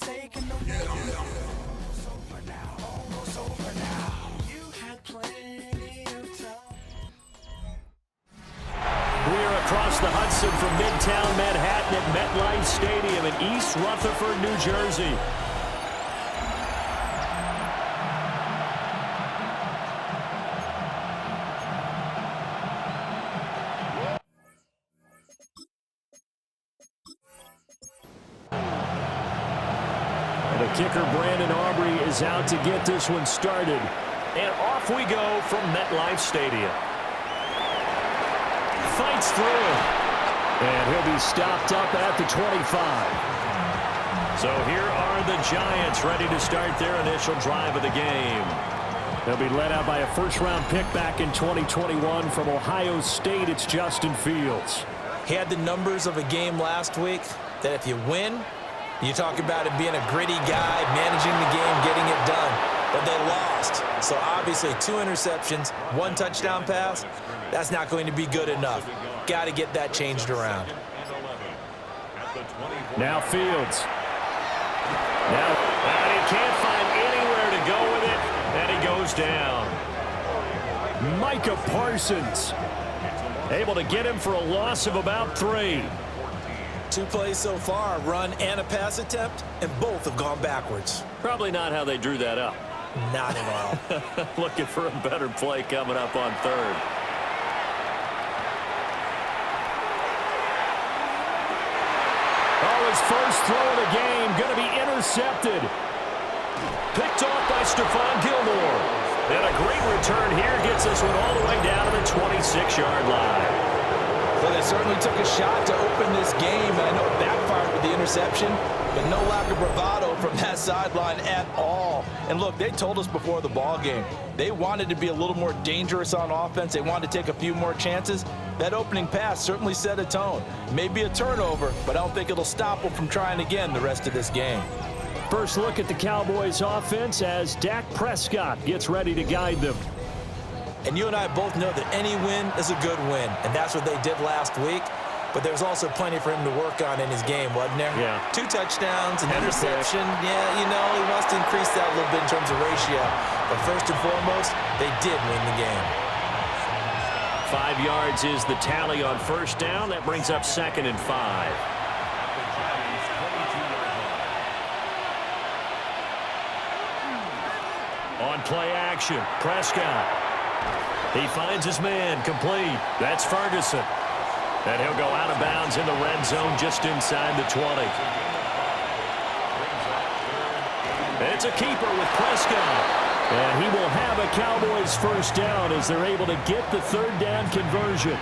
We're across the Hudson from Midtown Manhattan at MetLife Stadium in East Rutherford, New Jersey. And the kicker, Brandon Aubrey, is out to get this one started. And off we go from MetLife Stadium. Fights through it. And he'll be stopped up at the 25. So here are the Giants ready to start their initial drive of the game. They'll be led out by a first-round pick back in 2021 from Ohio State. It's Justin Fields. He had the numbers of a game last week that if you win, you talk about him being a gritty guy, managing the game, getting it done. But they lost. So obviously 2 interceptions, 1 touchdown pass. That's not going to be good enough. Got to get that changed around. Now Fields. Now, and he can't find anywhere to go with it, and he goes down. Micah Parsons able to get him for a loss of about 3. 2 plays so far, run and a pass attempt, and both have gone backwards. Probably not how they drew that up. Not at all. Looking for a better play coming up on 3rd. Oh, his first throw of the game going to be intercepted. Picked off by Stephon Gilmore. And a great return here gets this one all the way down to the 26-yard line. Well, they certainly took a shot to open this game. I know it backfired with the interception, but no lack of bravado from that sideline at all. And look, they told us before the ball game, they wanted to be a little more dangerous on offense. They wanted to take a few more chances. That opening pass certainly set a tone. Maybe a turnover, but I don't think it'll stop them from trying again the rest of this game. First look at the Cowboys offense as Dak Prescott gets ready to guide them. And you and I both know that any win is a good win, and that's what they did last week. But there's also plenty for him to work on in his game, wasn't there? Yeah. 2 touchdowns, an interception. Yeah, you know, he wants to increase that a little bit in terms of ratio. But first and foremost, they did win the game. 5 yards is the tally on first down. That brings up 2nd and 5. On play action, Prescott. He finds his man, complete. That's Ferguson. And he'll go out of bounds in the red zone just inside the 20. It's a keeper with Prescott. And he will have a Cowboys first down as they're able to get the 3rd down conversion.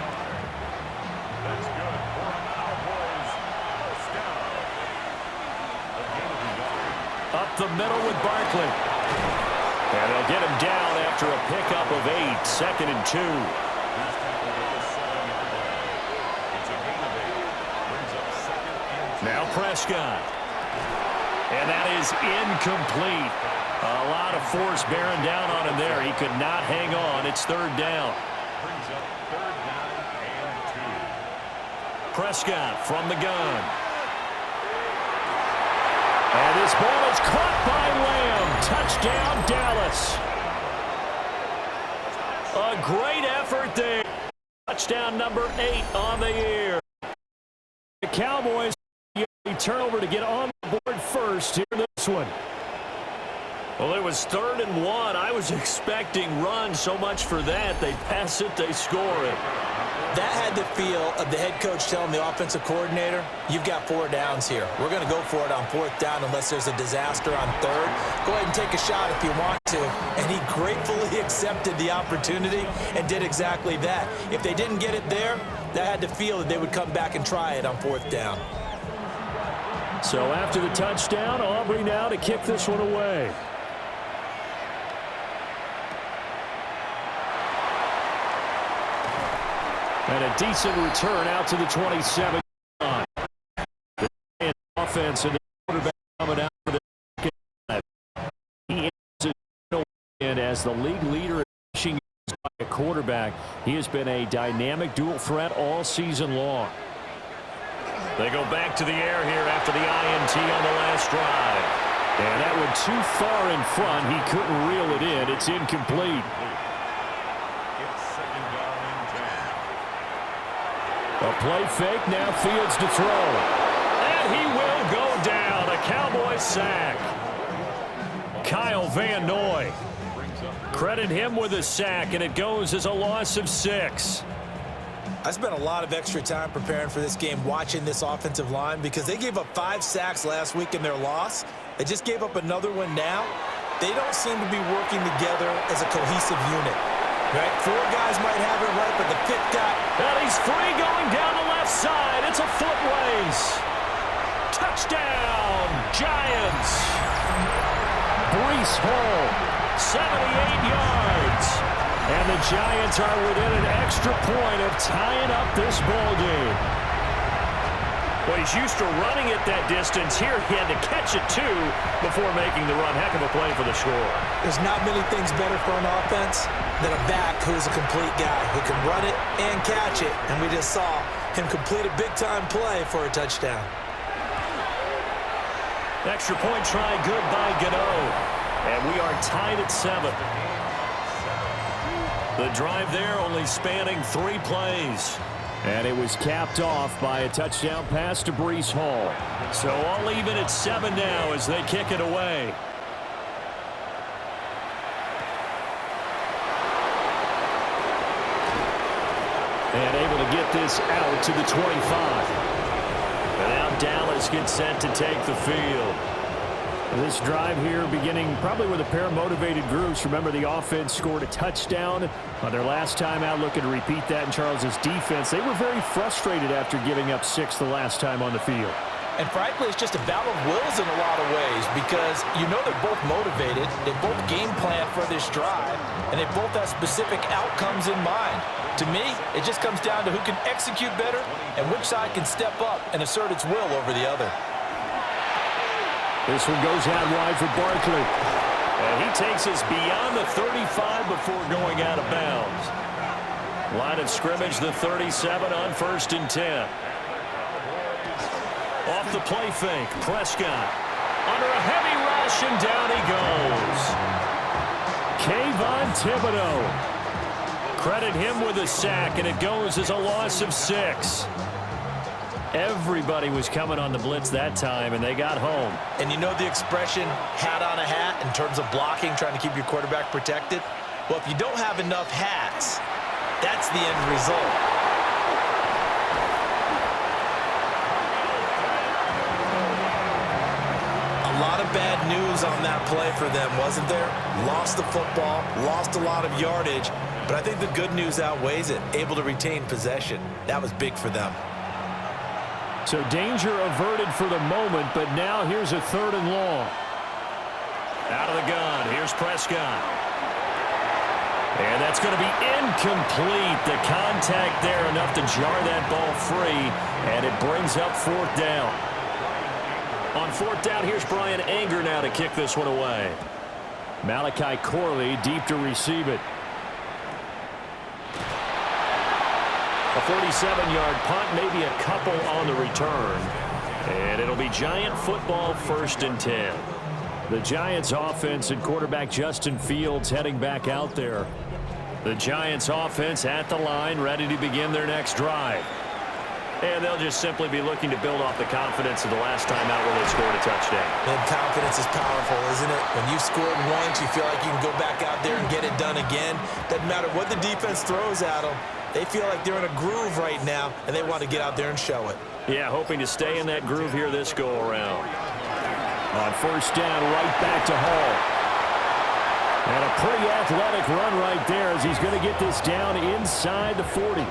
Up the middle with Barkley. And they'll get him down after a pickup of 8, 2nd and 2. Now Prescott. And that is incomplete. A lot of force bearing down on him there. He could not hang on. It's 3rd down. Prescott from the gun. And this ball is caught by Lamb. Touchdown, Dallas. A great effort there. Touchdown number 8 on the year. The Cowboys turnover to get on the board first here in this one. Well, it was 3rd and 1. I was expecting run, so much for that. They pass it, they score it. That had the feel of the head coach telling the offensive coordinator, you've got 4 downs here. We're going to go for it on 4th down unless there's a disaster on 3rd. Go ahead and take a shot if you want to. And he gratefully accepted the opportunity and did exactly that. If they didn't get it there, that had the feel that they would come back and try it on 4th down. So after the touchdown, Aubrey now to kick this one away. And a decent return out to the 27. The offense and the quarterback coming out for the second time. He is as the league leader in rushing by a quarterback. He has been a dynamic dual threat all season long. They go back to the air here after the INT on the last drive. And that went too far in front. He couldn't reel it in. It's incomplete. A play fake, now Fields to throw. And he will go down. A Cowboys sack. Kyle Van Noy. Credit him with a sack, and it goes as a loss of 6. I spent a lot of extra time preparing for this game watching this offensive line because they gave up 5 sacks last week in their loss. They just gave up another one now. They don't seem to be working together as a cohesive unit. Right? 4 guys might have it right, but the 5th guy... And he's free going down the left side. It's a foot race. Touchdown, Giants. Breece Hall, 78 yards. And the Giants are within an extra point of tying up this ball game. Well, he's used to running it that distance. Here he had to catch it, too, before making the run. Heck of a play for the score. There's not many things better for an offense than a back who's a complete guy who can run it and catch it. And we just saw him complete a big-time play for a touchdown. Extra point try good by Gano. And we are tied at 7. The drive there only spanning 3 plays. And it was capped off by a touchdown pass to Breece Hall. So all even at 7 now as they kick it away. And able to get this out to the 25. And now Dallas gets set to take the field. This drive here beginning probably with a pair of motivated groups. Remember, the offense scored a touchdown on their last time out, looking to repeat that in Charles's defense. They were very frustrated after giving up 6 the last time on the field. And frankly, it's just a battle of wills in a lot of ways because you know they're both motivated, they both game plan for this drive, and they both have specific outcomes in mind. To me, it just comes down to who can execute better and which side can step up and assert its will over the other. This one goes out wide for Barkley. And he takes us beyond the 35 before going out of bounds. Line of scrimmage, the 37 on 1st and 10. Off the play fake, Prescott. Under a heavy rush, and down he goes. Kayvon Thibodeau. Credit him with a sack, and it goes as a loss of 6. Everybody was coming on the blitz that time, and they got home. And you know the expression, hat on a hat, in terms of blocking, trying to keep your quarterback protected? Well, if you don't have enough hats, that's the end result. A lot of bad news on that play for them, wasn't there? Lost the football, lost a lot of yardage, but I think the good news outweighs it. Able to retain possession. That was big for them. So danger averted for the moment, but now here's a 3rd and long. Out of the gun, here's Prescott. And that's going to be incomplete. The contact there enough to jar that ball free, and it brings up 4th down. On 4th down, here's Brian Anger now to kick this one away. Malachi Corley deep to receive it. A 47-yard punt, maybe a couple on the return. And it'll be Giant football, 1st and 10. The Giants offense and quarterback Justin Fields heading back out there. The Giants offense at the line, ready to begin their next drive. And they'll just simply be looking to build off the confidence of the last time out where they scored a touchdown. And confidence is powerful, isn't it? When you've scored once, you feel like you can go back out there and get it done again. Doesn't matter what the defense throws at them. They feel like they're in a groove right now, and they want to get out there and show it. Yeah, hoping to stay in that groove here this go-around. On 1st down, right back to Hall. And a pretty athletic run right there as he's going to get this down inside the 40.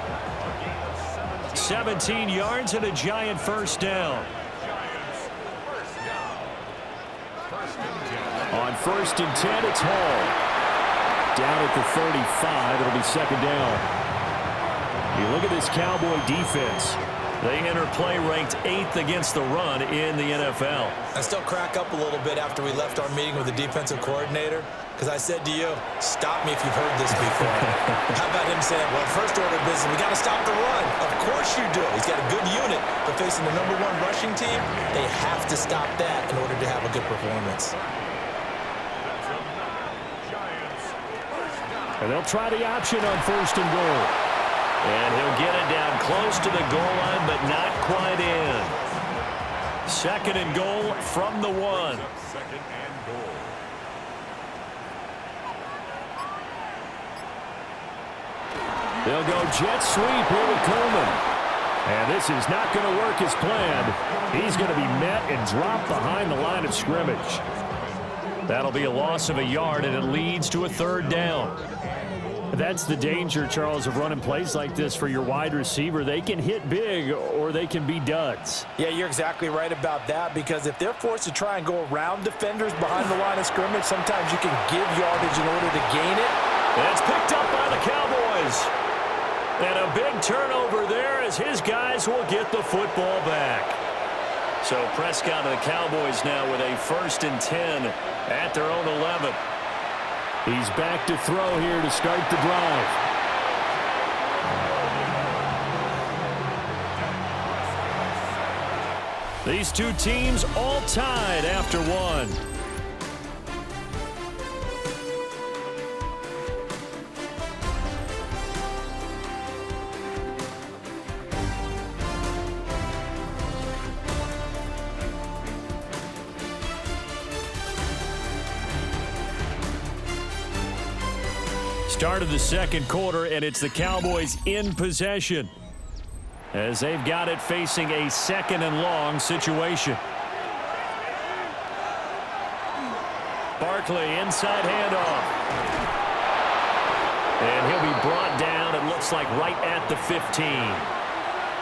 17 yards and a Giant 1st down. On 1st and 10, it's Hall. Down at the 35, it'll be 2nd down. You look at this Cowboy defense. They enter play ranked 8th against the run in the NFL. I still crack up a little bit after we left our meeting with the defensive coordinator, because I said to you, stop me if you've heard this before. How about him saying, well, first order of business, we got to stop the run. Of course you do. He's got a good unit, but facing the #1 rushing team, they have to stop that in order to have a good performance. And they'll try the option on 1st and goal. And he'll get it down close to the goal line, but not quite in. 2nd and goal from the 1. They'll go jet sweep here with Coleman. And this is not going to work as planned. He's going to be met and dropped behind the line of scrimmage. That'll be a loss of a yard, and it leads to a 3rd down. That's the danger, Charles, of running plays like this for your wide receiver. They can hit big or they can be duds. Yeah, you're exactly right about that, because if they're forced to try and go around defenders behind the line of scrimmage, sometimes you can give yardage in order to gain it. And it's picked up by the Cowboys. And a big turnover there as his guys will get the football back. So Prescott and the Cowboys now with a 1st and 10 at their own 11. He's back to throw here to start the drive. These two teams all tied after 1. Start of the 2nd quarter, and it's the Cowboys in possession as they've got it facing a 2nd and long situation. Barkley inside handoff. And he'll be brought down, it looks like, right at the 15.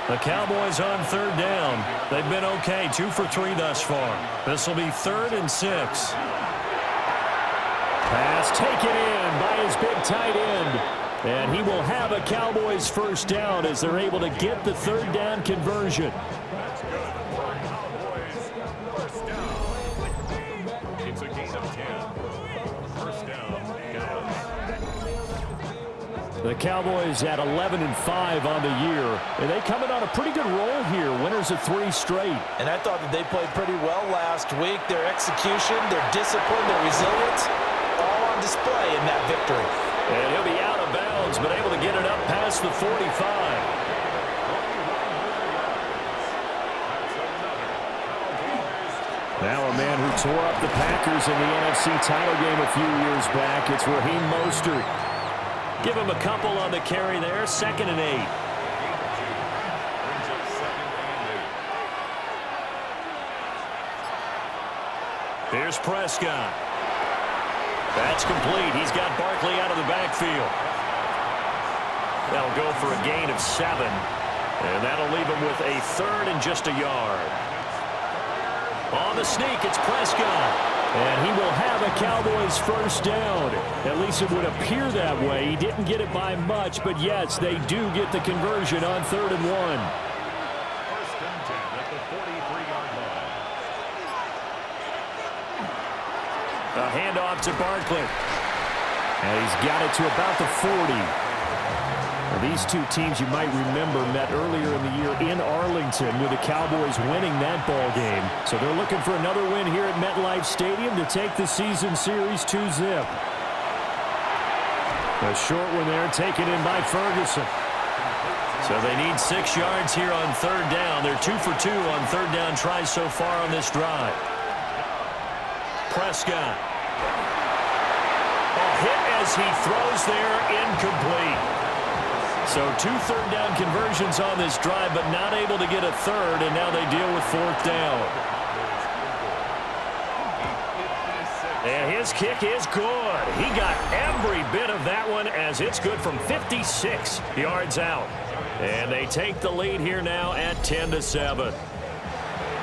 The Cowboys on 3rd down. They've been okay, 2 for 3 thus far. This will be 3rd and 6. Pass taken in by his big tight end. And he will have a Cowboys 1st down as they're able to get the 3rd down conversion. It's a gain of 10. 1st down. The Cowboys at 11-5 on the year. And they coming on a pretty good roll here. Winners of 3 straight. And I thought that they played pretty well last week. Their execution, their discipline, their resilience, all on display in that victory. And he'll be out of bounds, but able to get it up past the 45. Now a man who tore up the Packers in the NFC title game a few years back. It's Raheem Mostert. Give him a couple on the carry there. 2nd and 8. Here's Prescott. That's complete. He's got Barkley out of the backfield. That'll go for a gain of 7. And that'll leave him with a 3rd and just a yard. On the sneak, it's Prescott. And he will have a Cowboys 1st down. At least it would appear that way. He didn't get it by much, but yes, they do get the conversion on 3rd and 1. 1st and 10 at the 43-yard line. A handoff to Barkley. And he's got it to about the 40. Now, these two teams, you might remember, met earlier in the year in Arlington with the Cowboys winning that ball game. So they're looking for another win here at MetLife Stadium to take the season series 2-zip. A short one there taken in by Ferguson. So they need 6 yards here on 3rd down. They're 2 for 2 on 3rd down tries so far on this drive. Prescott. A hit as he throws there, incomplete. So 2 3rd down conversions on this drive, but not able to get a 3rd, and now they deal with 4th down. And his kick is good. He got every bit of that one as it's good from 56 yards out. And they take the lead here now at 10-7.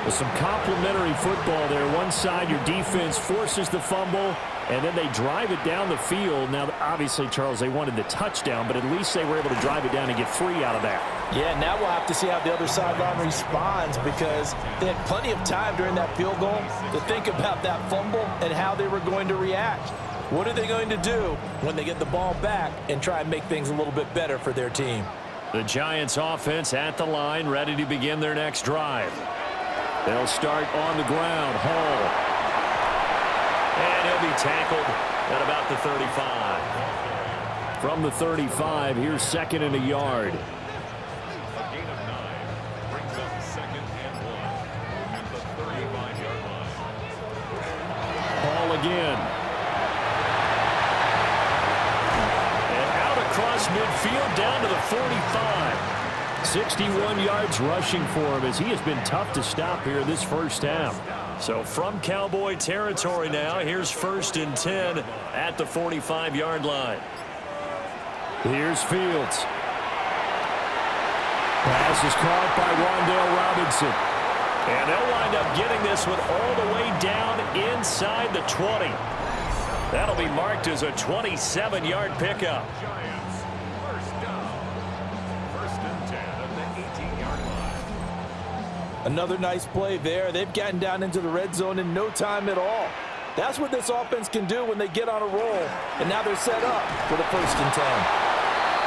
Well, some complimentary football there. One side, your defense forces the fumble, and then they drive it down the field. Now, obviously, Charles, they wanted the touchdown, but at least they were able to drive it down and get free out of that. Yeah, now we'll have to see how the other sideline responds because they had plenty of time during that field goal to think about that fumble and how they were going to react. What are they going to do when they get the ball back and try and make things a little bit better for their team? The Giants offense at the line, ready to begin their next drive. They'll start on the ground. Hall. And he'll be tackled at about the 35. From the 35, here's second and a yard. A gain of 9 brings up second and 1 at the 35-yard line. Hall again. And out across midfield down to the 45. 61 yards rushing for him as he has been tough to stop here this first half. So from Cowboy territory now, here's 1st and 10 at the 45-yard line. Here's Fields. Pass is caught by Wan'Dale Robinson. And they'll wind up getting this one all the way down inside the 20. That'll be marked as a 27-yard pickup. Giants, first down. 1st and 10 at the 18-yard line. Another nice play there. They've gotten down into the red zone in no time at all. That's what this offense can do when they get on a roll. And now they're set up for the 1st and 10.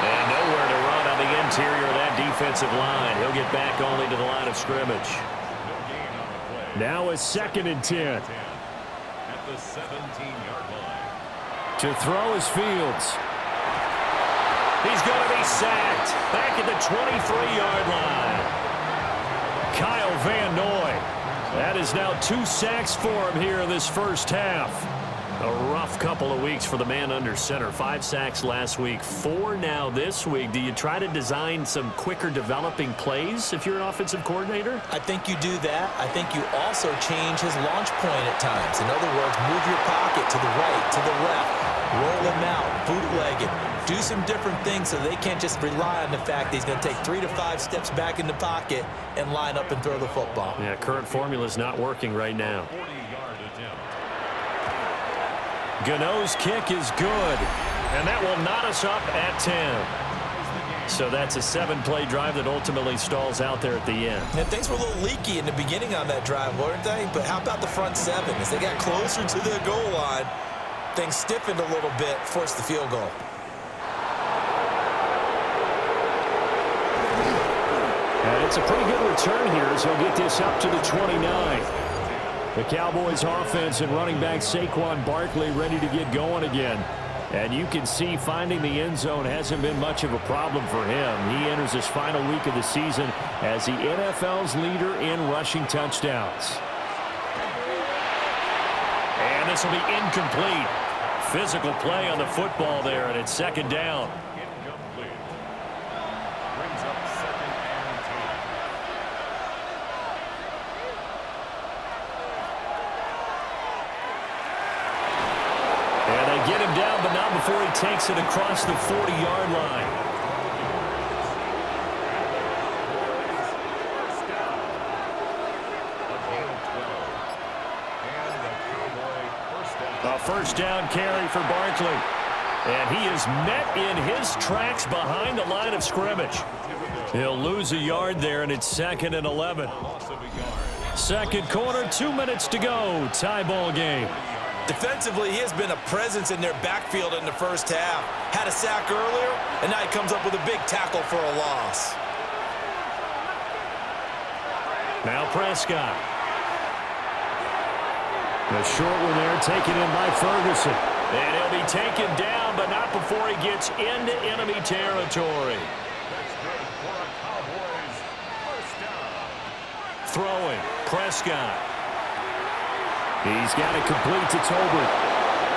And nowhere to run on the interior of that defensive line. He'll get back only to the line of scrimmage. No gain on the play. Now it's 2nd and 10. At the 17-yard line. To throw is Fields. He's going to be sacked back at the 23-yard line. Kyle Van Noy. That is now 2 sacks for him here in this first half. A rough couple of weeks for the man under center. 5 sacks last week, 4 now this week. Do you try to design some quicker developing plays if you're an offensive coordinator? I think you do that. I think you also change his launch point at times. In other words, move your pocket to the right, to the left, roll him out, bootleg it. Do some different things so they can't just rely on the fact that he's going to take 3 to 5 steps back in the pocket and line up and throw the football. Yeah, current formula is not working right now. 40-yard attempt. Gano's kick is good, and that will knot us up at 10. So that's a 7-play drive that ultimately stalls out there at the end. And things were a little leaky in the beginning on that drive, weren't they? But how about the front 7? As they got closer to the goal line, things stiffened a little bit, forced the field goal. And it's a pretty good return here as he'll get this up to the 29. The Cowboys offense and running back Saquon Barkley ready to get going again. And you can see finding the end zone hasn't been much of a problem for him. He enters his final week of the season as the NFL's leader in rushing touchdowns. And this will be incomplete. Physical play on the football there, and it's 2nd down. Incomplete. Brings up 2nd and 10. And they get him down, but not before he takes it across the 40-yard line. First down. A gain of 12. And the Cowboy first down. A first down carry for Barkley. And he is met in his tracks behind the line of scrimmage. He'll lose a yard there, and it's 2nd and 11. Loss of a yard. Second quarter, 2 minutes to go. Tie ball game. Defensively, he has been a presence in their backfield in the first half. Had a sack earlier, and now he comes up with a big tackle for a loss. Now Prescott. The short one there taken in by Ferguson. And he'll be taken down, but not before he gets into enemy territory. That's good for a Cowboys first down. Throwing, Prescott. He's got it complete to Tolbert.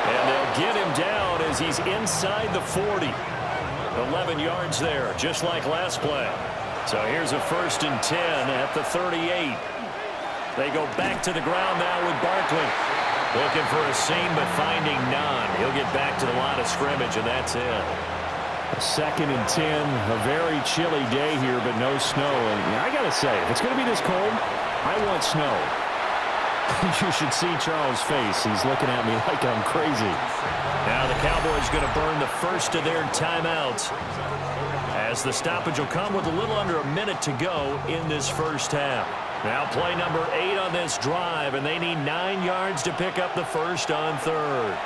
And they'll get him down as he's inside the 40. 11 yards there, just like last play. So here's a 1st and 10 at the 38. They go back to the ground now with Barkley. Looking for a seam, but finding none. He'll get back to the line of scrimmage, and that's it. 2nd and 10, a very chilly day here, but no snow. And I got to say, if it's going to be this cold, I want snow. You should see Charles' face. He's looking at me like I'm crazy. Now the Cowboys going to burn the first of their timeouts, as the stoppage will come with a little under a minute to go in this first half. Now play number 8 on this drive, and they need 9 yards to pick up the first on 3rd.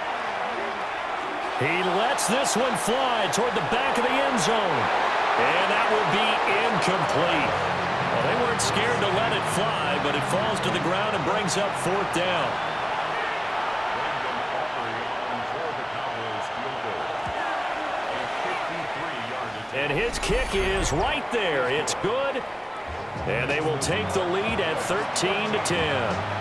He lets this one fly toward the back of the end zone. And that will be incomplete. Well, they weren't scared to let it fly, but it falls to the ground and brings up 4th down. And his kick is right there. It's good. And they will take the lead at 13-10.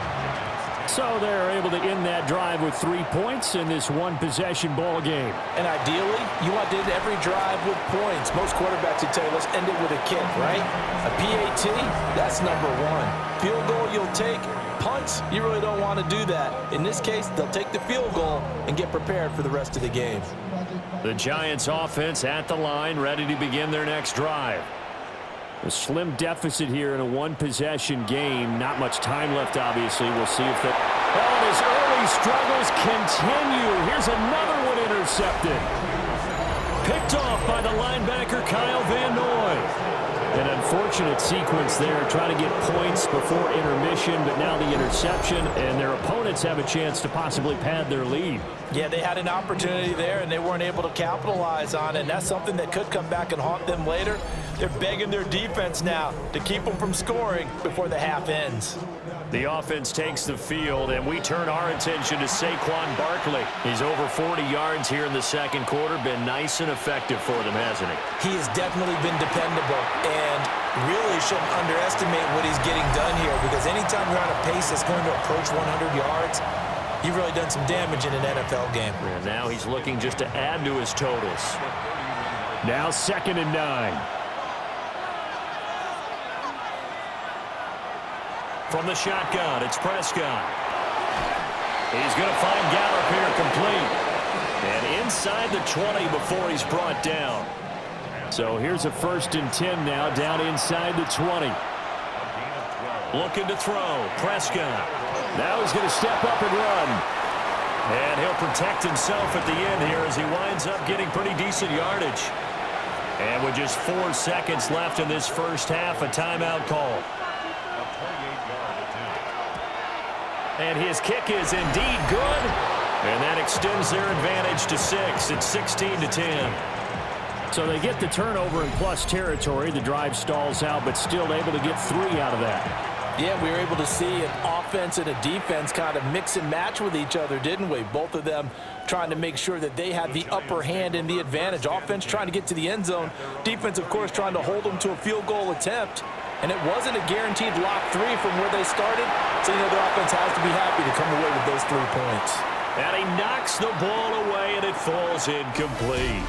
So they're able to end that drive with 3 points in this one-possession ball game. And ideally, you want to end every drive with points. Most quarterbacks would tell you, let's end it with a kick, right? A PAT, that's number 1. Field goal you'll take. Punts, you really don't want to do that. In this case, they'll take the field goal and get prepared for the rest of the game. The Giants offense at the line, ready to begin their next drive. A slim deficit here in a one-possession game. Not much time left, obviously. We'll see if the... Oh, and his early struggles continue. Here's another one intercepted. Picked off by the linebacker, Kyle Van Noy. An unfortunate sequence there, trying to get points before intermission, but now the interception, and their opponents have a chance to possibly pad their lead. Yeah, they had an opportunity there, and they weren't able to capitalize on it, and that's something that could come back and haunt them later. They're begging their defense now to keep them from scoring before the half ends. The offense takes the field, and we turn our attention to Saquon Barkley. He's over 40 yards here in the second quarter. Been nice and effective for them, hasn't he? He has definitely been dependable, and really shouldn't underestimate what he's getting done here, because anytime you're on a pace that's going to approach 100 yards, you've really done some damage in an NFL game. And now he's looking just to add to his totals. Now 2nd and 9. From the shotgun, it's Prescott. He's going to find Gallup here complete. And inside the 20 before he's brought down. So here's a 1st and 10 now, down inside the 20. Looking to throw, Prescott. Now he's going to step up and run. And he'll protect himself at the end here as he winds up getting pretty decent yardage. And with just 4 seconds left in this first half, a timeout call. And his kick is indeed good. And that extends their advantage to 6. It's 16-10. So they get the turnover in plus territory. The drive stalls out, but still able to get 3 out of that. Yeah, we were able to see an offense and a defense kind of mix and match with each other, didn't we? Both of them trying to make sure that they had the upper hand and the advantage. Offense trying to get to the end zone. Defense, of course, trying to hold them to a field goal attempt. And it wasn't a guaranteed lock 3 from where they started. So, you know, the offense has to be happy to come away with those 3 points. And he knocks the ball away, and it falls incomplete.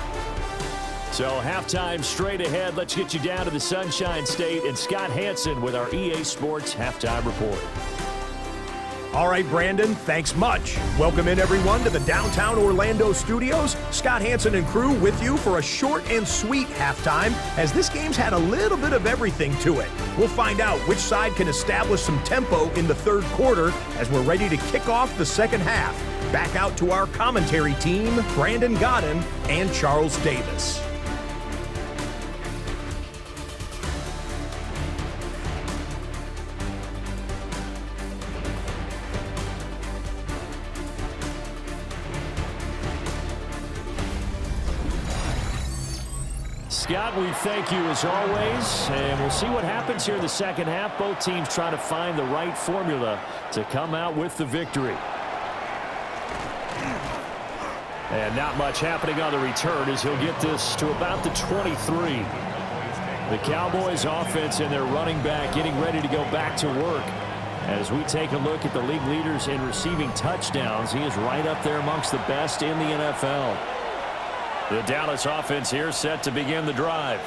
So halftime straight ahead. Let's get you down to the Sunshine State and Scott Hansen with our EA Sports Halftime Report. All right, Brandon, thanks much. Welcome in, everyone, to the downtown Orlando studios. Scott Hansen and crew with you for a short and sweet halftime, as this game's had a little bit of everything to it. We'll find out which side can establish some tempo in the third quarter as we're ready to kick off the second half. Back out to our commentary team, Brandon Godden and Charles Davis. Scott, we thank you as always, and we'll see what happens here in the second half. Both teams trying to find the right formula to come out with the victory. And not much happening on the return as he'll get this to about the 23. The Cowboys offense and their running back getting ready to go back to work. As we take a look at the league leaders in receiving touchdowns, he is right up there amongst the best in the NFL. The Dallas offense here set to begin the drive.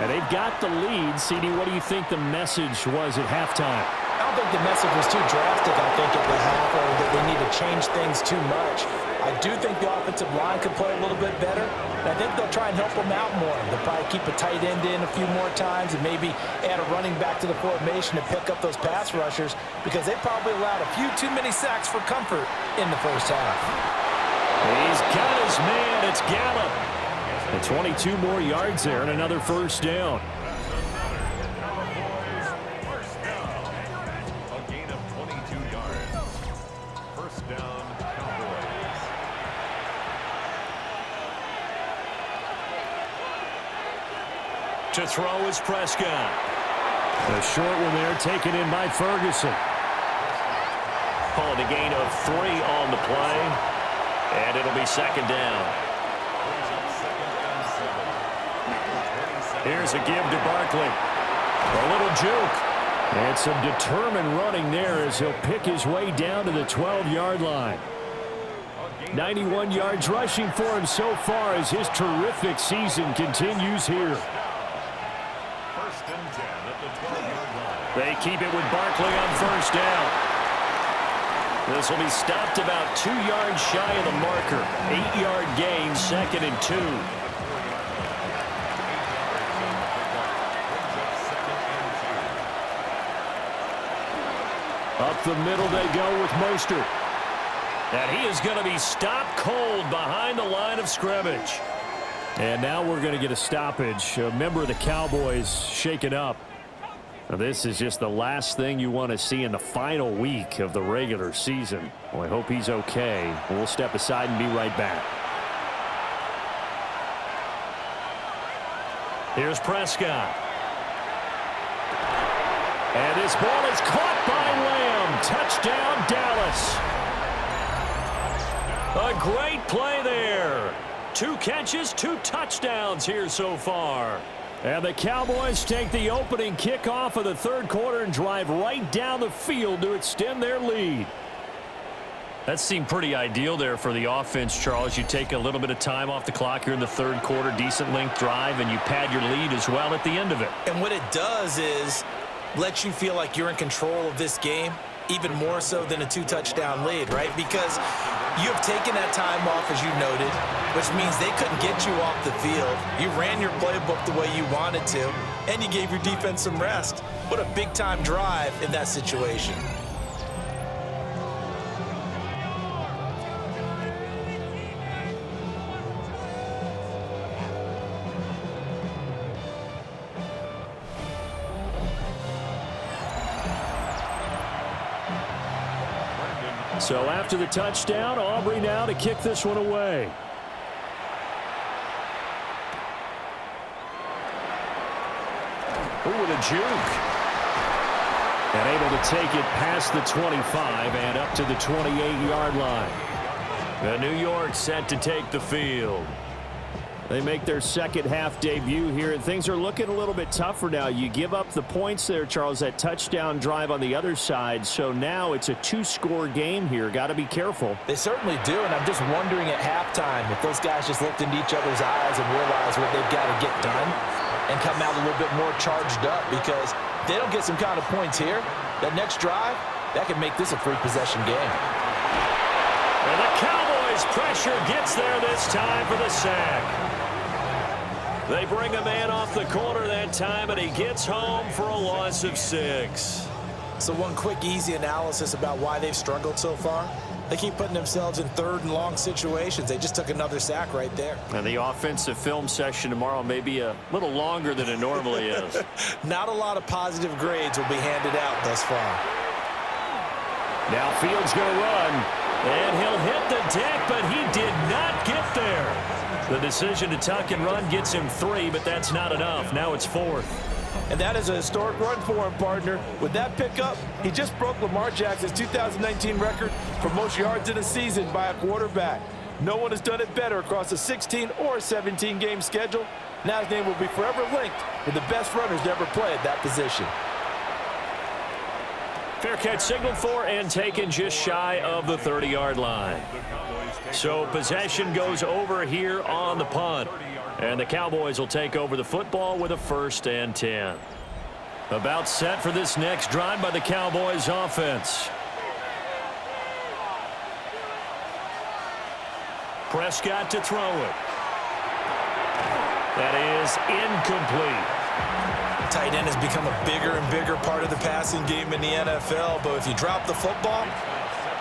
And they've got the lead. CD, what do you think the message was at halftime? I don't think the message was too drastic, I think, at the half, or that they need to change things too much. I do think the offensive line could play a little bit better. And I think they'll try and help them out more. They'll probably keep a tight end in a few more times and maybe add a running back to the formation to pick up those pass rushers because they probably allowed a few too many sacks for comfort in the first half. He's got his man. It's Gallup. And 22 more yards there and another first down. A gain of 22 yards. First down, Cowboys. To throw is Prescott. A short one there taken in by Ferguson. Calling a gain of 3 on the play. And it'll be second down. Here's a give to Barkley. A little juke. And some determined running there as he'll pick his way down to the 12-yard line. 91 yards rushing for him so far as his terrific season continues here. First and 10 at the 12-yard line. They keep it with Barkley on first down. This will be stopped about 2 yards shy of the marker. 8-yard gain, second and 2. Up the middle they go with Mostert. And he is going to be stopped cold behind the line of scrimmage. And now we're going to get a stoppage. A member of the Cowboys shaken up. Now, this is just the last thing you want to see in the final week of the regular season. Well, I hope he's okay. We'll step aside and be right back. Here's Prescott. And this ball is caught by Lamb. Touchdown, Dallas. A great play there. 2 catches, 2 touchdowns here so far. And the Cowboys take the opening kickoff of the third quarter and drive right down the field to extend their lead. That seemed pretty ideal there for the offense, Charles. You take a little bit of time off the clock here in the third quarter, decent length drive, and you pad your lead as well at the end of it. And what it does is let you feel like you're in control of this game, even more so than a 2-touchdown lead, right? Because you have taken that time off, as you noted, which means they couldn't get you off the field. You ran your playbook the way you wanted to, and you gave your defense some rest. What a big-time drive in that situation. So after the touchdown, Aubrey now to kick this one away. Ooh, with a juke. And able to take it past the 25 and up to the 28-yard line. The New York set to take the field. They make their second half debut here, and things are looking a little bit tougher now. You give up the points there, Charles, that touchdown drive on the other side. So now it's a 2-score game here. Got to be careful. They certainly do, and I'm just wondering at halftime if those guys just looked into each other's eyes and realized what they've got to get done and come out a little bit more charged up, because if they don't get some kind of points here, that next drive, that could make this a free-possession game. And the Cowboys' pressure gets there this time for the sack. They bring a man off the corner that time, and he gets home for a loss of 6. So one quick, easy analysis about why they've struggled so far. They keep putting themselves in third and long situations. They just took another sack right there. And the offensive film session tomorrow may be a little longer than it normally is. Not a lot of positive grades will be handed out thus far. Now Fields going to run, and he'll hit the deck, but he did not get there. The decision to tuck and run gets him 3, but that's not enough. Now it's 4th. And that is a historic run for him, partner. With that pickup, he just broke Lamar Jackson's 2019 record for most yards in a season by a quarterback. No one has done it better across a 16 or 17-game schedule. Now his name will be forever linked with the best runners to ever play at that position. Fair catch signaled for and taken just shy of the 30-yard line. So possession goes over here on the punt. And the Cowboys will take over the football with a 1st and 10. About set for this next drive by the Cowboys offense. Prescott to throw it. That is incomplete. Tight end has become a bigger and bigger part of the passing game in the NFL, but if you drop the football,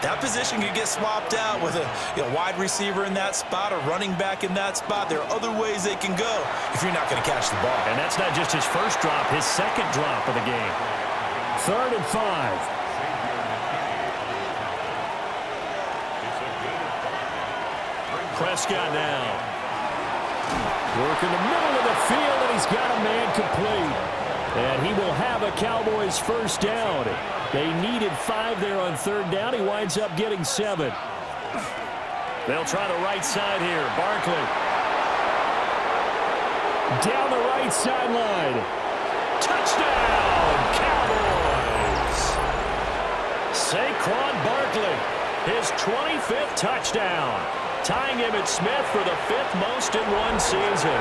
that position could get swapped out with a wide receiver in that spot, a running back in that spot. There are other ways they can go if you're not going to catch the ball. And that's not just his first drop, his second drop of the game. 3rd and 5. Prescott now. Work in the middle of the field, and he's got a man complete. And he will have a Cowboys first down. They needed 5 there on 3rd down. He winds up getting 7. They'll try the right side here. Barkley. Down the right sideline. Touchdown, Cowboys. Saquon Barkley, his 25th touchdown. Tying him at Smith for the 5th most in one season.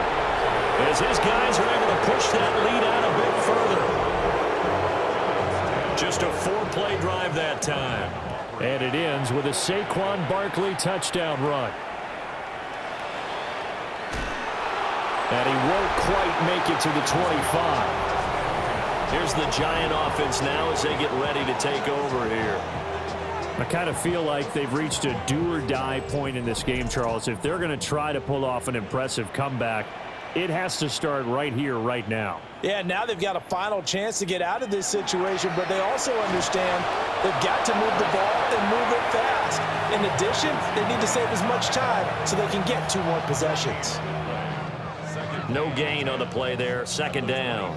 As his guys are able to push that lead out a bit further. Just a 4-play drive that time. And it ends with a Saquon Barkley touchdown run. And he won't quite make it to the 25. Here's the Giant offense now as they get ready to take over here. I kind of feel like they've reached a do-or-die point in this game, Charles. If they're going to try to pull off an impressive comeback, it has to start right here, right now. Yeah, now they've got a final chance to get out of this situation, but they also understand they've got to move the ball and move it fast. In addition, they need to save as much time so they can get 2 more possessions. No gain on the play there. 2nd down.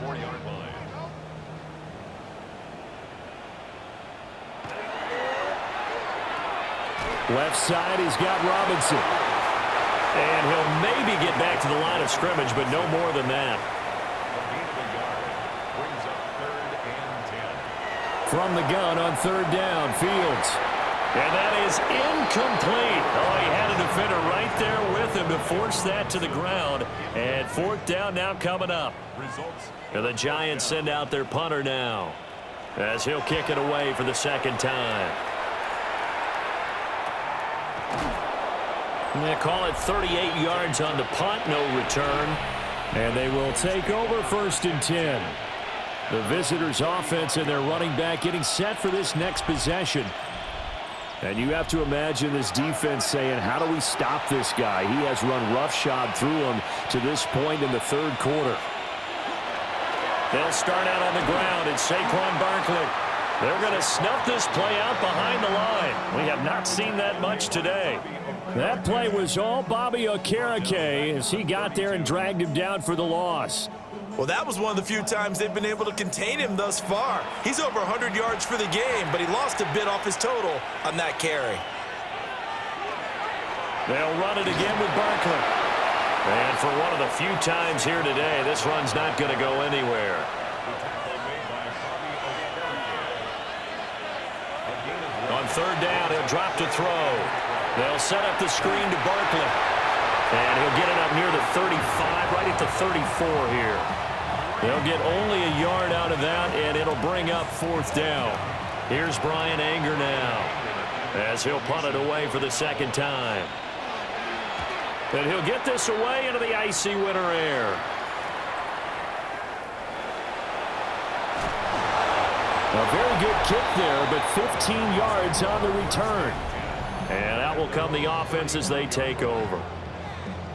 Left side, he's got Robinson. And he'll maybe get back to the line of scrimmage, but no more than that. From the gun on 3rd down, Fields. And that is incomplete. Oh, he had a defender right there with him to force that to the ground. And 4th down now coming up. And the Giants send out their punter now, as he'll kick it away for the 2nd time. And they call it 38 yards on the punt, no return. And they will take over 1st and 10. The visitors' offense and their running back getting set for this next possession. And you have to imagine this defense saying, how do we stop this guy? He has run roughshod through him to this point in the 3rd quarter. They'll start out on the ground. It's Saquon Barkley. They're going to snuff this play out behind the line. We have not seen that much today. That play was all Bobby Okereke as he got there and dragged him down for the loss. Well, that was one of the few times they've been able to contain him thus far. He's over 100 yards for the game, but he lost a bit off his total on that carry. They'll run it again with Barkley. And for one of the few times here today, this run's not going to go anywhere. On 3rd down, he'll drop to throw. They'll set up the screen to Barkley. And he'll get it up near the 35, right at the 34 here. They'll get only a yard out of that, and it'll bring up 4th down. Here's Brian Anger now, as he'll punt it away for the 2nd time. And he'll get this away into the icy winter air. A very good kick there, but 15 yards on the return. And out will come the offense as they take over.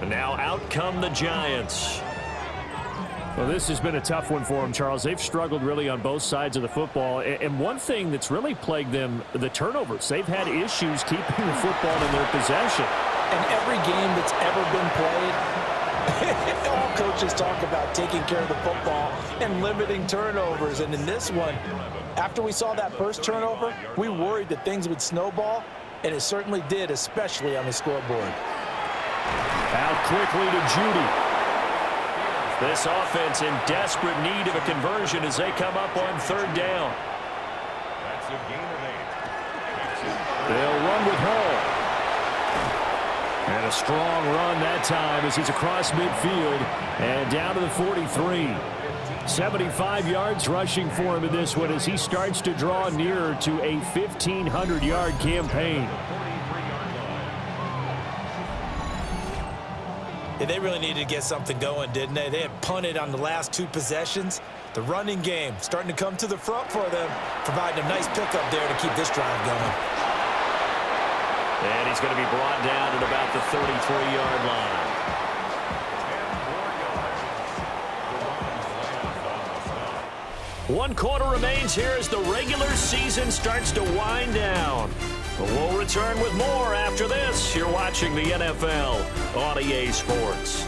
And now out come the Giants. Well, this has been a tough one for them, Charles. They've struggled really on both sides of the football. And one thing that's really plagued them, the turnovers. They've had issues keeping the football in their possession. And every game that's ever been played, all coaches talk about taking care of the football and limiting turnovers. And in this one, after we saw that first turnover, we worried that things would snowball, and it certainly did, especially on the scoreboard. Out quickly to Judy. This offense in desperate need of a conversion as they come up on 3rd down. That's a gain of 8. They'll run with Hall. And a strong run that time as he's across midfield and down to the 43. 75 yards rushing for him in this one as he starts to draw nearer to a 1,500-yard campaign. Yeah, they really needed to get something going, didn't they? They had punted on the last 2 possessions. The running game starting to come to the front for them, providing a nice pickup there to keep this drive going. And he's going to be brought down at about the 33-yard line. One quarter remains here as the regular season starts to wind down. But we'll return with more after this. You're watching the NFL on EA Sports.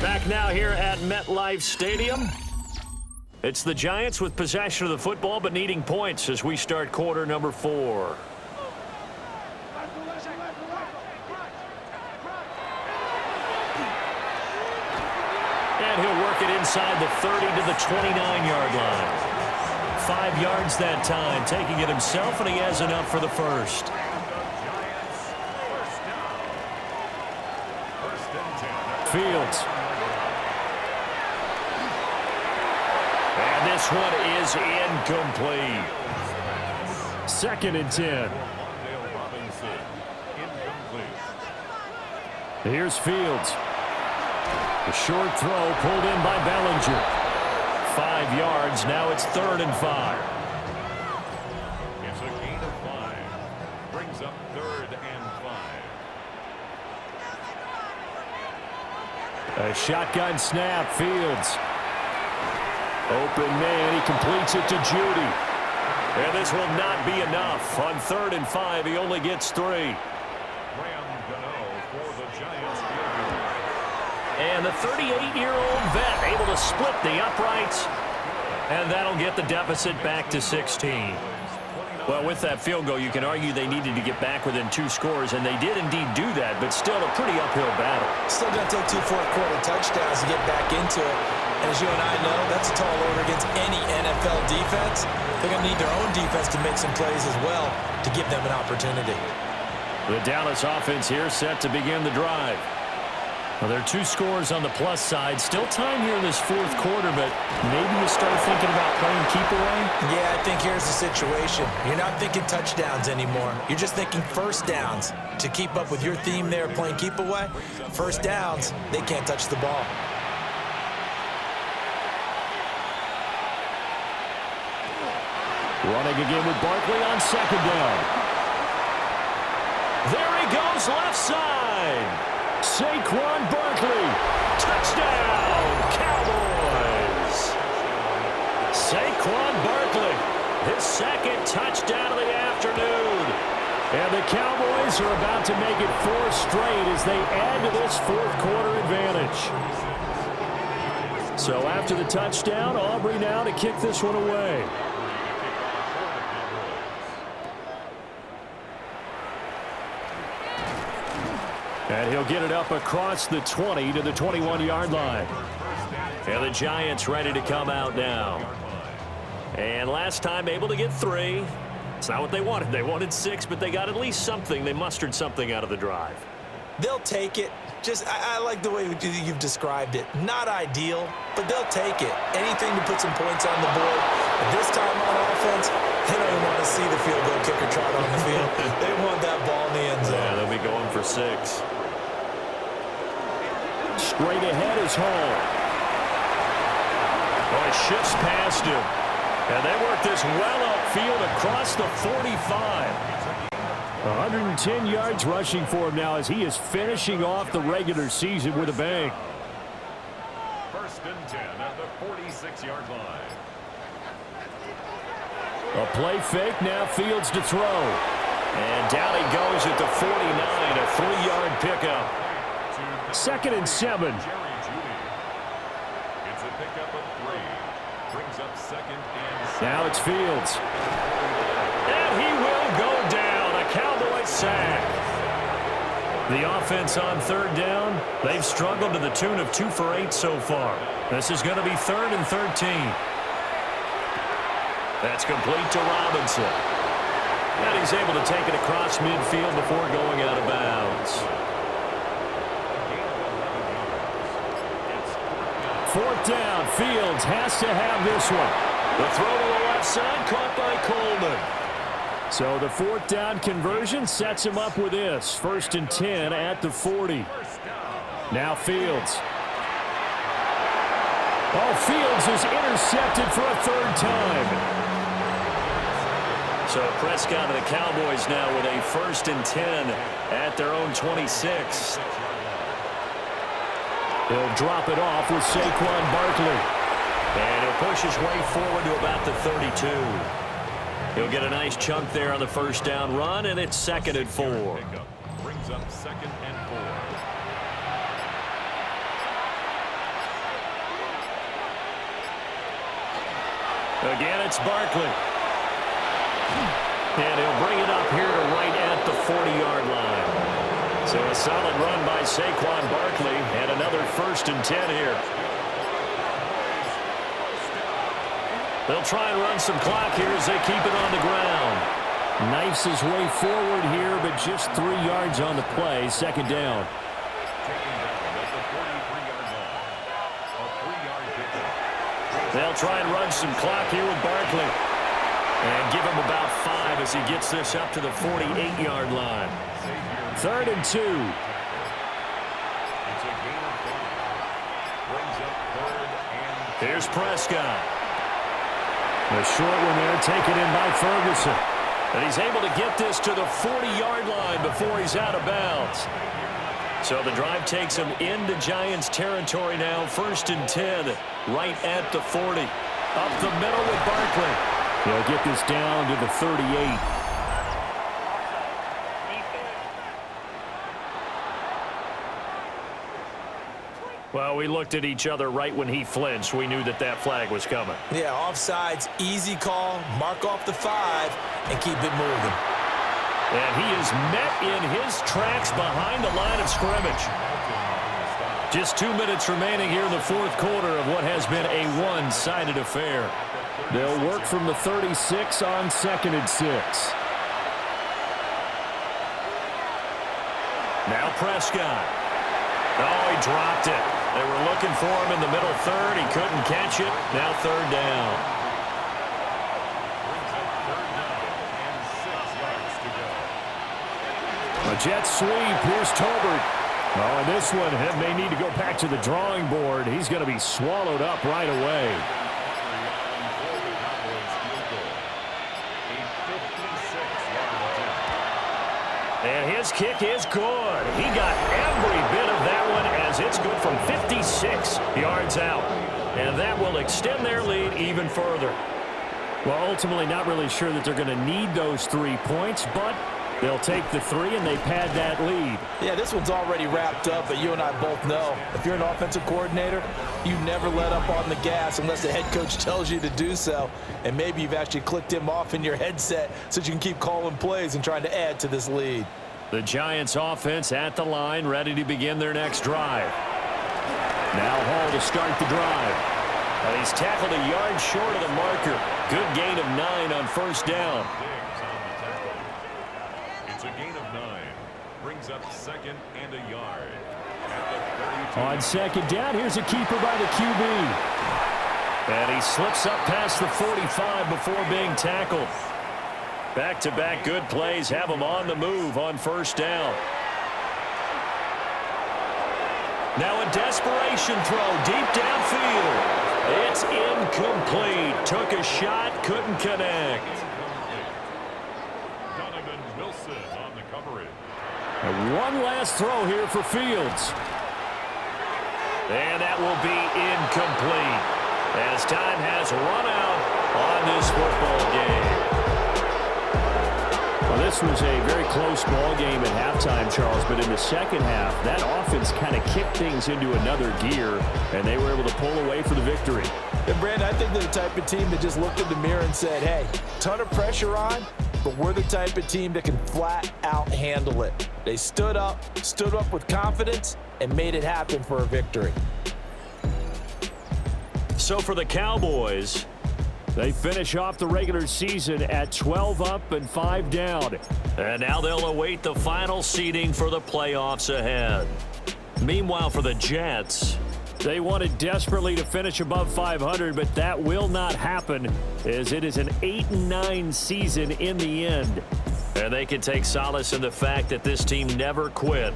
Back now here at MetLife Stadium. It's the Giants with possession of the football but needing points as we start quarter number 4. And he'll work it inside the 30 to the 29-yard line. 5 yards that time, taking it himself, and he has enough for the first. Fields. And this one is incomplete. 2nd and 10. Here's Fields. A short throw pulled in by Bellinger. 5 yards. Now it's 3rd and 5. It's a gain of 5. Brings up 3rd and 5. A shotgun snap. Fields. Open man. He completes it to Judy. And this will not be enough. On 3rd and 5, he only gets 3. And the 38-year-old vet able to split the uprights. And that'll get the deficit back to 16. Well, with that field goal, you can argue they needed to get back within 2 scores, and they did indeed do that, but still a pretty uphill battle. Still going to take 2 fourth-quarter touchdowns to get back into it. And as you and I know, that's a tall order against any NFL defense. They're going to need their own defense to make some plays as well to give them an opportunity. The Dallas offense here set to begin the drive. Well, there are 2 scores on the plus side. Still time here in this 4th quarter, but maybe you start thinking about playing keep away? Yeah, I think here's the situation. You're not thinking touchdowns anymore. You're just thinking first downs. To keep up with your theme there, playing keep away, first downs, they can't touch the ball. Running again with Barkley on 2nd down. There he goes, left side. Saquon Barkley, touchdown, Cowboys. Saquon Barkley, his 2nd touchdown of the afternoon. And the Cowboys are about to make it 4 straight as they add to this 4th quarter advantage. So after the touchdown, Aubrey now to kick this one away. And he'll get it up across the 20 to the 21-yard line. And the Giants ready to come out now. And last time able to get 3. It's not what they wanted. They wanted 6, but they got at least something. They mustered something out of the drive. They'll take it. I like the way you've described it. Not ideal, but they'll take it. Anything to put some points on the board. But this time on offense, they don't even want to see the field goal kicker trot on the field. They want that ball in the end zone. Yeah, they'll be going for 6. Straight ahead is Hall. Oh, it shifts past him. And they work this well upfield across the 45. 110 yards rushing for him now as he is finishing off the regular season with a bang. 1st and 10 at the 46-yard line. A play fake, now Fields to throw. And down he goes at the 49, a 3-yard pickup. 2nd and 7. It's a pickup of 3. Brings up 2nd and 7. Now it's Fields. And he will go down. A Cowboy sack. The offense on 3rd down, they've struggled to the tune of 2 for 8 so far. This is going to be 3rd and 13. That's complete to Robinson. And he's able to take it across midfield before going out of bounds. 4th down. Fields has to have this one. The throw to the left side, caught by Coleman. So the 4th down conversion sets him up with this. 1st and 10 at the 40. Now Fields. Oh, Fields is intercepted for a 3rd time. So Prescott and the Cowboys now with a 1st and 10 at their own 26. He'll drop it off with Saquon Barkley. And he'll push his way forward to about the 32. He'll get a nice chunk there on the 1st down run, and it's 2nd and 4. Brings up 2nd and 4. Again, it's Barkley. And he'll bring it up here to right at the 40-yard line. So a solid run by Saquon Barkley, and another 1st and 10 here. They'll try and run some clock here as they keep it on the ground. Knifes his way forward here, but just 3 yards on the play. 2nd down. They'll try and run some clock here with Barkley. And give him about 5 as he gets this up to the 48-yard line. 3rd and 2. Here's Prescott. The short one there taken in by Ferguson. And he's able to get this to the 40-yard line before he's out of bounds. So the drive takes him into Giants territory now. 1st and 10 right at the 40. Up the middle with Barkley. He'll get this down to the 38. Well, we looked at each other right when he flinched. We knew that that flag was coming. Yeah, offsides, easy call, mark off the 5, and keep it moving. And he is met in his tracks behind the line of scrimmage. Just 2 minutes remaining here in the 4th quarter of what has been a one-sided affair. They'll work from the 36 on 2nd and 6. Now Prescott. Oh, he dropped it. They were looking for him in the middle 3rd. He couldn't catch it. Now 3rd down. A jet sweep. Here's Tolbert. Oh, and this one may need to go back to the drawing board. He's going to be swallowed up right away. And his kick is good. He got every bit of that one as it's good from 56 yards out. And that will extend their lead even further. Well, ultimately not really sure that they're going to need those 3 points, but they'll take the 3 and they pad that lead. Yeah, this one's already wrapped up, but you and I both know if you're an offensive coordinator, you never let up on the gas unless the head coach tells you to do so. And maybe you've actually clicked him off in your headset so you can keep calling plays and trying to add to this lead. The Giants offense at the line, ready to begin their next drive. Now Hall to start the drive. And he's tackled a yard short of the marker. Good gain of 9 on 1st down. It's a gain of 9. Brings up 2nd and a yard. On 2nd down, here's a keeper by the QB. And he slips up past the 45 before being tackled. Back-to-back good plays have him on the move on 1st down. Now a desperation throw deep downfield. It's incomplete. Took a shot, couldn't connect. Wilson on the coverage. And one last throw here for Fields. And that will be incomplete as time has run out on this football game. Well, this was a very close ball game at halftime, Charles, but in the 2nd half, that offense kind of kicked things into another gear, and they were able to pull away for the victory. And, Brandon, I think they're the type of team that just looked in the mirror and said, hey, ton of pressure on, but we're the type of team that can flat out handle it. They stood up with confidence, and made it happen for a victory. So for the Cowboys, They finish off the regular season at 12 up and 5 down. And now they'll await the final seeding for the playoffs ahead. Meanwhile, for the Jets, they wanted desperately to finish above 500, but that will not happen as it is an 8-9 season in the end. and they can take solace in the fact that this team never quit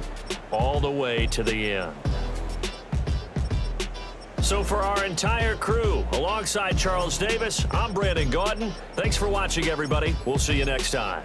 all the way to the end. So for our entire crew, alongside Charles Davis, I'm Brandon Gaudin. Thanks for watching, everybody. We'll see you next time.